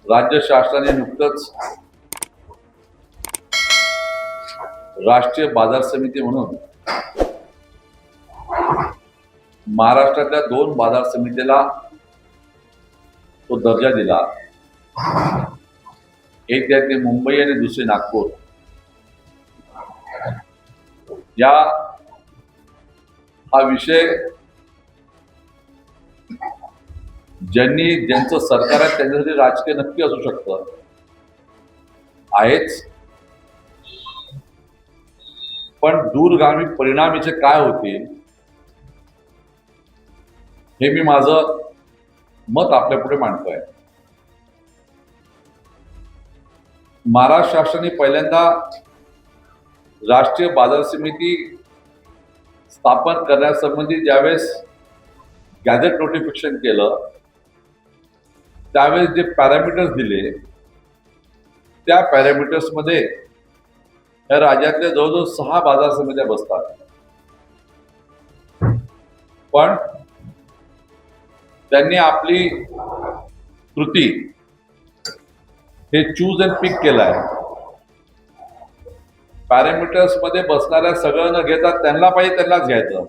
राज्य शासनाने नुकतंच राष्ट्रीय बाजार समिती म्हणून महाराष्ट्रातल्या 2 बाजार समितीला तो दर्जा दिला। एक त्यातली मुंबई आणि दुसरी नागपूर। या हा विषय ज्यांचं सरकार आहे त्यांच्यासाठी राजकीय नक्की असू शकतं, आहेच, पण दूरगामी परिणाम याचे काय होतील हे मी माझं मत आपल्या पुढे मांडतोय। महाराष्ट्र शासनाने पहिल्यांदा राष्ट्रीय बाजार समिती स्थापन करण्यासंबंधी ज्यावेळेस गॅझेट नोटिफिकेशन केलं त्यावेळेस जे पॅरामीटर्स दिले त्या पॅरामीटर्समध्ये या राज्यातल्या जवळजवळ 6 बाजार समित्या बसतात, पण त्यांनी आपली कृती हे चूज अँड पिक केलाय। पॅरामीटर्स मध्ये बसणाऱ्या सगळं न घेता त्यांना पाहिजे त्यांनाच घ्यायचं।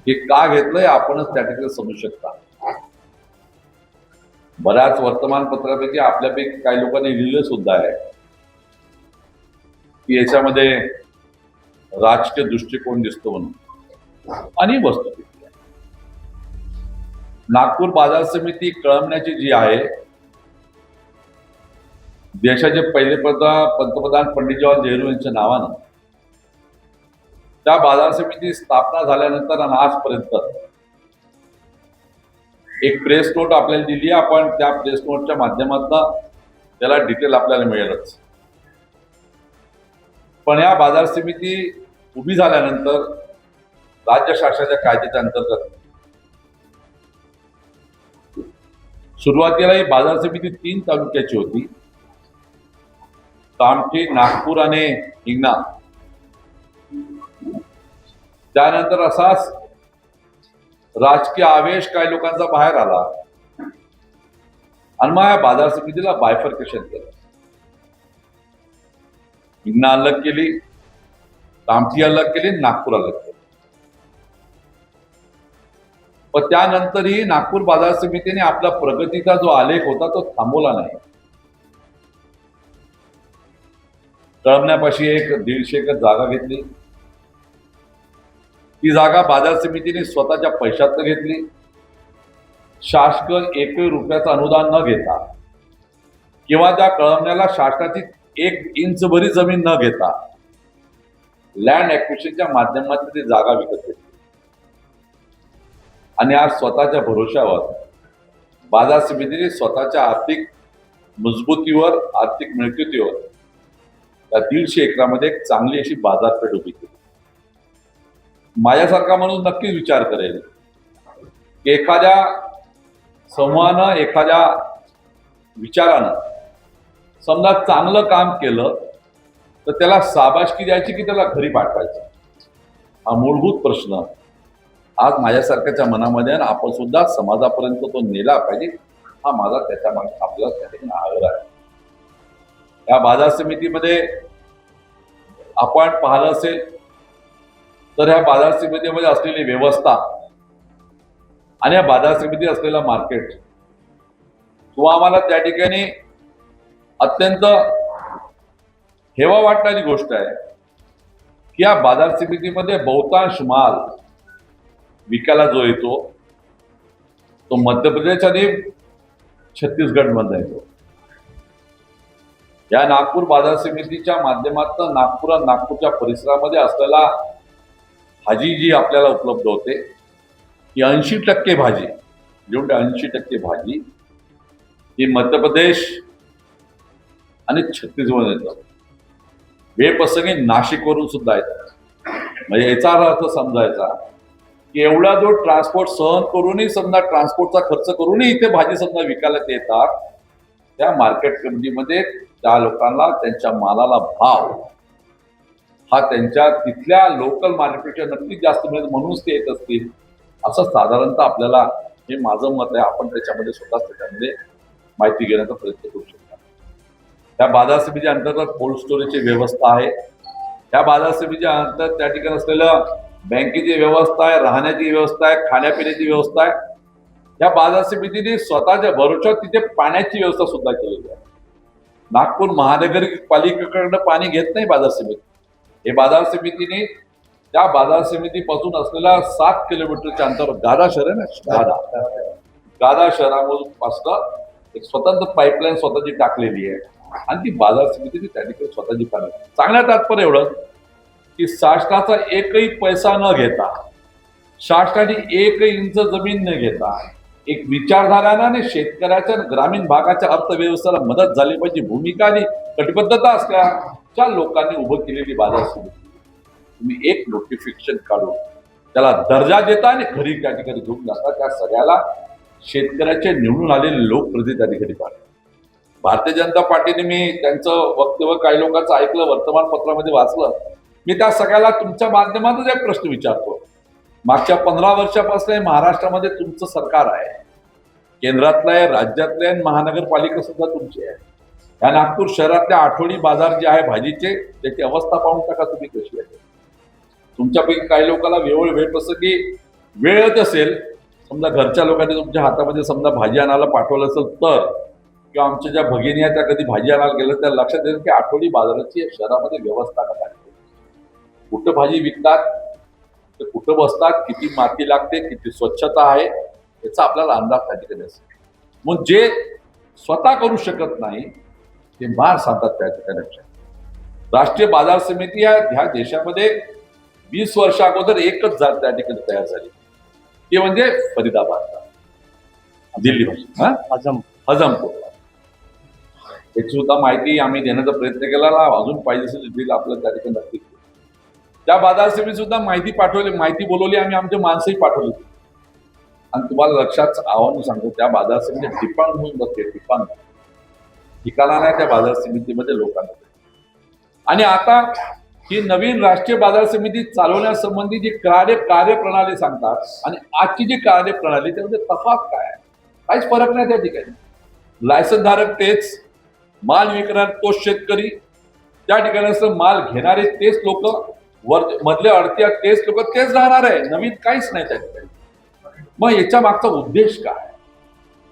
हे का घेतलंय आपणच त्या ठिकाणी समजू शकता। बऱ्याच वर्तमानपत्रापैकी आपल्यापैकी काही लोकांनी लिहिलं सुद्धा आहे की याच्यामध्ये राजकीय दृष्टिकोन दिसतो म्हणून, आणि वस्तुस्थिती आहे। नागपूर बाजार समिती कळवण्याची जी आहे, देशाचे पहिले पंतप्रधान पंडित जवाहरलाल नेहरू यांच्या नावानं त्या बाजार समिती स्थापना झाल्यानंतर आणि आजपर्यंत एक प्रेस नोट आपल्याला दिली आहे। आपण त्या प्रेस नोटच्या माध्यमातून त्याला डिटेल आपल्याला मिळेलच। पण या बाजार समिती उभी झाल्यानंतर राज्य शासनाच्या कायद्याच्या अंतर्गत सुरुवातीला ही बाजार समिती 3 तालुक्याची होती, कामठी, नागपूर आणि हिंगणा। त्यानंतर असाच राजकीय आवेश काही लोकांचा बाहेर आला आणि मग या बाजार समितीला बायफर्केशन केलं। हिंगणा अलग केली, कामठी अलग केली, नागपूर अलग केली। पण त्यानंतरही नागपूर बाजार समितीने आपला प्रगतीचा जो आलेख होता तो थांबवला नाही। कळमण्यापाशी एक 150 एकर जागा घेतली। ती जागा बाजार समितीने स्वतःच्या पैशातनं घेतली। शासकीय 1 रुपयाचं अनुदान न घेता किंवा त्या कळमण्याला शासनाची 1 इंच भरी जमीन न घेता लँड ॲक्विजिशनच्या माध्यमातून ती जागा विकत घेतली आणि आज स्वतःच्या भरोश्यावर बाजार समितीने स्वतःच्या आर्थिक मजबूतीवर, आर्थिक मिळकतीवर त्या 150 एकरामध्ये एक चांगली अशी बाजारपेठ उभी केली। माझ्यासारखा माणूस नक्कीच विचार करेल की एखाद्या समूहानं, एखाद्या विचारानं समजा चांगलं काम केलं तर त्याला शाबासकी द्यायची की त्याला घरी पाठवायचं, हा मूलभूत प्रश्न आज माझ्यासारख्याच्या मनामध्ये आणि आपण सुद्धा समाजापर्यंत तो नेला पाहिजे, हा माझा त्याच्या मागे आपल्याला त्या ठिकाणी आग्रह आहे। या बाजार समितीमध्ये आपण पाहिलं असेल तर ह्या बाजार समितीमध्ये असलेली व्यवस्था आणि या बाजार समिती असलेला मार्केट, तो आम्हाला त्या ठिकाणी अत्यंत हेवा वाटणारी गोष्ट आहे की या बाजार समितीमध्ये बहुतांश माल विकायला जो येतो तो मध्य प्रदेश आणि छत्तीसगड मध्ये येतो। या नागपूर बाजार समितीच्या माध्यमातून नागपूर आणि नागपूरच्या परिसरामध्ये असलेला भाजी जी आपल्याला उपलब्ध होते ही 80% भाजी, जेवढी 80% भाजी ही मध्य प्रदेश आणि छत्तीसगड येतात। वेळप्रसंगी नाशिकवरून सुद्धा येतात। म्हणजे याचा अर्थ समजायचा की एवढा जो ट्रान्सपोर्ट सहन करूनही, समजा ट्रान्सपोर्टचा खर्च करूनही इथे भाजी समजा विकायला येतात, त्या मार्केट कमिटीमध्ये त्या लोकांना त्यांच्या मालाला भाव हा त्यांच्या तिथल्या लोकल मार्केटपेक्षा नक्कीच जास्त मिळेल म्हणूनच ते येत असतील, असं साधारणतः आपल्याला, हे माझं मत आहे, आपण त्याच्यामध्ये स्वतःच त्याच्यामध्ये माहिती घेण्याचा प्रयत्न करू शकता. त्या बाजार समिती अंतर्गत कोल्ड स्टोरेजची व्यवस्था आहे. त्या बाजार समितीच्या अंतर्गत त्या ठिकाणी असलेलं बँकेची व्यवस्था आहे, राहण्याची व्यवस्था आहे, खाण्यापिण्याची व्यवस्था आहे. या बाजार समितीने स्वतःच्या भरोश्यावर तिथे पाण्याची व्यवस्था सुद्धा केलेली आहे. नागपूर महानगरपालिकेकडनं पाणी घेत नाही बाजार समिती. हे बाजार समितीने त्या बाजार समितीपासून असलेल्या 7 किलोमीटरच्या अंतरावर गादा शहर आहे ना, गादा शहरामधून पासनं एक स्वतंत्र पाईपलाईन स्वतःची टाकलेली आहे आणि ती बाजार समितीने त्या ठिकाणी स्वतःची पाणी. सांगण्या तात्पर्य एवढं की शासनाचा एकही पैसा न घेता, शासनाने एकही इंच जमीन न घेता, एक विचारधाराने आणि शेतकऱ्याच्या ग्रामीण भागाच्या अर्थव्यवस्थेला मदत झाली पाहिजे भूमिका आणि कटिबद्धता असल्याच्या लोकांनी उभं केलेली बाजार समिती. तुम्ही एक नोटिफिकेशन काढून त्याला दर्जा देता आणि घरी त्या ठिकाणी घेऊन जाता. त्या सगळ्याला शेतकऱ्याचे निवडून आलेले लोकप्रतिनिधी त्या ठिकाणी पाहतात. भारतीय जनता पार्टीने मी त्यांचं वक्तव्य काही लोकांचं ऐकलं, वर्तमानपत्रामध्ये वाचलं. मी त्या सगळ्याला तुमच्या माध्यमातून एक प्रश्न विचारतो. मागच्या 15 वर्षापासून महाराष्ट्रामध्ये तुमचं सरकार आहे, केंद्रातलं आहे, राज्यातलं आहे, महानगरपालिका सुद्धा तुमची आहे. या नागपूर शहरातल्या आठवडी बाजार जे आहे भाजीचे, त्याची अवस्था पाहून टाका तुम्ही कशी आहे. तुमच्यापैकी काही लोकांना वेळ भेट असं की वेळच असेल, समजा घरच्या लोकांनी तुमच्या हातामध्ये समजा भाजी आणायला पाठवलं असेल तर, किंवा आमच्या ज्या भगिनी आहेत त्या कधी भाजी आणायला गेलं त्या लक्षात येईल की आठवडी बाजाराची शहरामध्ये व्यवस्था काय, कुठं भाजी विकतात, ते कुठं बसतात, किती माती लागते, किती स्वच्छता आहे, याचा आपल्याला अंदाज त्या ठिकाणी असतो. मग जे स्वतः करू शकत नाही ते मार सांगतात त्या ठिकाणी. राष्ट्रीय बाजार समिती ह्या देशामध्ये 20 वर्ष अगोदर एकच जात त्या ठिकाणी तयार झाली, ते म्हणजे फरीदाबाद, दिल्लीमध्ये हजमपूर. याची सुद्धा माहिती आम्ही देण्याचा प्रयत्न केला, अजून पाहिजे असेल डिटेल आपल्याला त्या ठिकाणी नक्की. त्या बाजार समिती सुद्धा माहिती बोलवली, आम्ही आमचे माणसंही पाठवली. आणि तुम्हाला लक्षात आव्हान सांगतो, त्या बाजार समिती ठिकाण होऊन बसते, ठिकाणा नाही त्या बाजार समितीमध्ये लोकांना. आणि आता ही नवीन राष्ट्रीय बाजार समिती चालवण्यासंबंधी जी कार्यप्रणाली सांगतात आणि आजची जी कार्यप्रणाली त्यामध्ये तफावत काय आहे? काहीच फरक नाही त्या ठिकाणी. लायसन धारक तेच, माल विकणारे तोच शेतकरी, त्या ठिकाणी असं माल घेणारे तेच लोक, मधले अडत्या तेच लोक, तेच राहणार आहे. नवीन काहीच नाही त्या ठिकाणी. मग याच्या मागचा उद्देश काय?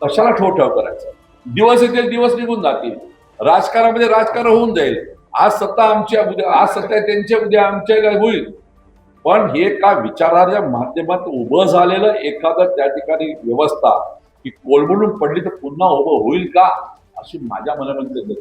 कशाला ठेव करायचं? दिवस येतील, दिवस निघून जातील, राजकारणामध्ये राजकारण होऊन जाईल. आज सत्ता आमच्या, उद्या आज सत्ता त्यांच्या, उद्या आमच्या होईल. पण हे का विचाराच्या माध्यमातून उभं झालेलं एखादं त्या ठिकाणी व्यवस्था की कोलमडून पडली तर पुन्हा उभं होईल का, अशी माझ्या मनामध्ये